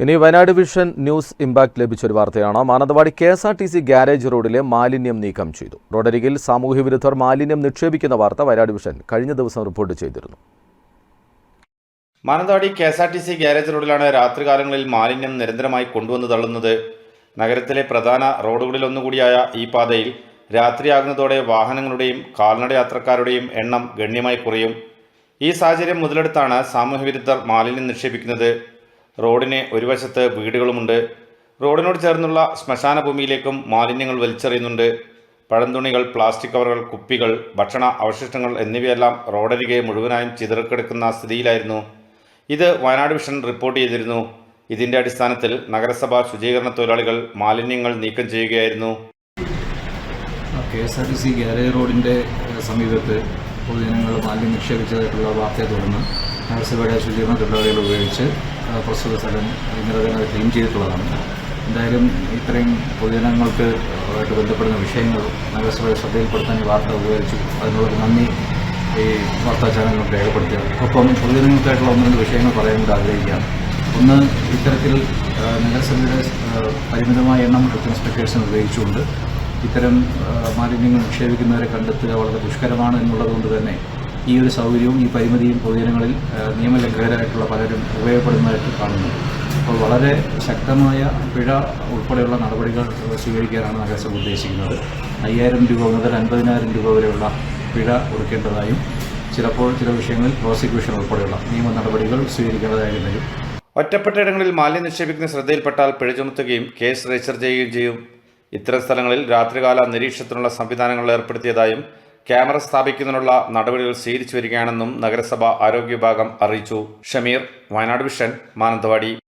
ഇനി Wayanad vision news impact ലഭിച്ചൊരു വാർത്തയാണ്. Mananthavady KSRTC garage റോഡിലെ മാലിന്യം നീക്കം ചെയ്തു. റോഡരികിൽ സാമൂഹ്യവിരുദ്ധർ മാലിന്യം നിക്ഷേപിക്കുന്ന വാർത്ത വയനാട് വിഷൻ കഴിഞ്ഞ ദിവസം റിപ്പോർട്ട് ചെയ്തിരുന്നു. മാനന്തവാടി KSRTC ഗ്യാരേജ് റോഡിലാണ് രാത്രികാലങ്ങളിൽ മാലിന്യം നിരന്തരമായി കൊണ്ടുവന്ന് തള്ളുന്നത്. നഗരത്തിലെ പ്രധാന റോഡുകളിലൊന്നുകൂടിയായ ഈ പാതയിൽ രാത്രിയാകുന്നതോടെ വാഹനങ്ങളുടെയും കാൽനട യാത്രക്കാരുടെയും എണ്ണം ഗണ്യമായി കുറയും. ഈ സാഹചര്യം മുതലെടുത്താണ് സാമൂഹ്യവിരുദ്ധർ മാലിന്യം നിക്ഷേപിക്കുന്നത്. റോഡിന് ഒരു വശത്ത് വീടുകളുമുണ്ട്. റോഡിനോട് ചേർന്നുള്ള ശ്മശാന ഭൂമിയിലേക്കും മാലിന്യങ്ങൾ വലിച്ചെറിയുന്നുണ്ട്. പഴംതുണികൾ, പ്ലാസ്റ്റിക് കവറുകൾ, കുപ്പികൾ, ഭക്ഷണ അവശിഷ്ടങ്ങൾ എന്നിവയെല്ലാം റോഡരികെ മുഴുവനായും ചിതറിക്കിടക്കുന്ന സ്ഥിതിയിലായിരുന്നു. ഇത് വയനാട് വിഷൻ റിപ്പോർട്ട് ചെയ്തിരുന്നു. ഇതിന്റെ അടിസ്ഥാനത്തിൽ നഗരസഭ ശുചീകരണ തൊഴിലാളികൾ മാലിന്യങ്ങൾ നീക്കം ചെയ്യുകയായിരുന്നു. KSRTC ഗ്യാരേജ് റോഡിൻ്റെ സമീപത്ത് പൊതുജനങ്ങൾ മാലിന്യം നിക്ഷേപിച്ചതായിട്ടുള്ള വാർത്തയെ തുടർന്ന് നഗരസഭയുടെ ശുചീകരണ തൊഴിലാളികൾ ഉപയോഗിച്ച് പ്രസ്തുത സ്ഥലം ഇന്നലെ തന്നെ ക്ലീൻ ചെയ്തിട്ടുള്ളതാണ്. എന്തായാലും ഇത്രയും പൊതുജനങ്ങൾക്ക് ആയിട്ട് ബന്ധപ്പെടുന്ന വിഷയങ്ങൾ നഗരസഭയുടെ ശ്രദ്ധയിൽപ്പെടുത്താൻ ഈ വാർത്ത ഉപകരിച്ചു. അതിനുള്ളൊരു നന്ദി ഈ വാർത്താ ചാനലുകൾ രേഖപ്പെടുത്തുക. ഒപ്പം പൊതുജനങ്ങൾക്കായിട്ടുള്ള ഒന്ന് രണ്ട് വിഷയങ്ങൾ പറയാൻ കൂടി ആഗ്രഹിക്കാം. ഒന്ന്, ഇത്തരത്തിൽ നഗരസഭയുടെ പരിമിതമായ എണ്ണം ഹെൽത്ത് ഇൻസ്പെക്ടേഴ്സിനെ ഉപയോഗിച്ചുകൊണ്ട് ഇത്തരം മാലിന്യങ്ങൾ നിക്ഷേപിക്കുന്നവരെ കണ്ടെത്തുക വളരെ ദുഷ്കരമാണ് എന്നുള്ളതുകൊണ്ട് തന്നെ ഈ ഒരു സൗകര്യവും ഈ പരിമിതിയും പൊതുജനങ്ങളിൽ നിയമലംഘകരായിട്ടുള്ള പലരും ഉപയോഗപ്പെടുന്നതായിട്ട് കാണുന്നു. അപ്പോൾ വളരെ ശക്തമായ പിഴ ഉൾപ്പെടെയുള്ള നടപടികൾ സ്വീകരിക്കാനാണ് നഗരസഭ ഉദ്ദേശിക്കുന്നത്. 5000 രൂപ മുതൽ 50,000 രൂപ വരെയുള്ള പിഴ കൊടുക്കേണ്ടതായും ചിലപ്പോൾ ചില വിഷയങ്ങളിൽ പ്രോസിക്യൂഷൻ ഉൾപ്പെടെയുള്ള നിയമ നടപടികൾ സ്വീകരിക്കേണ്ടതായും വരും. ഒറ്റപ്പെട്ട ഇടങ്ങളിൽ മാലിന്യം നിക്ഷേപിക്കുന്ന ശ്രദ്ധയിൽപ്പെട്ടാൽ പിഴ ചുമത്തുകയും കേസ് രജിസ്റ്റർ ചെയ്യുകയും ചെയ്യും. ഇത്തരം സ്ഥലങ്ങളിൽ രാത്രികാല നിരീക്ഷണത്തിനുള്ള സംവിധാനങ്ങൾ ഏർപ്പെടുത്തിയതായും ക്യാമറ സ്ഥാപിക്കുന്നതിനുള്ള നടപടികൾ സ്വീകരിച്ചു വരികയാണെന്നും നഗരസഭ ആരോഗ്യ വിഭാഗം അറിയിച്ചു. ഷമീർ, വയനാട് വിഷൻ, മാനന്തവാടി.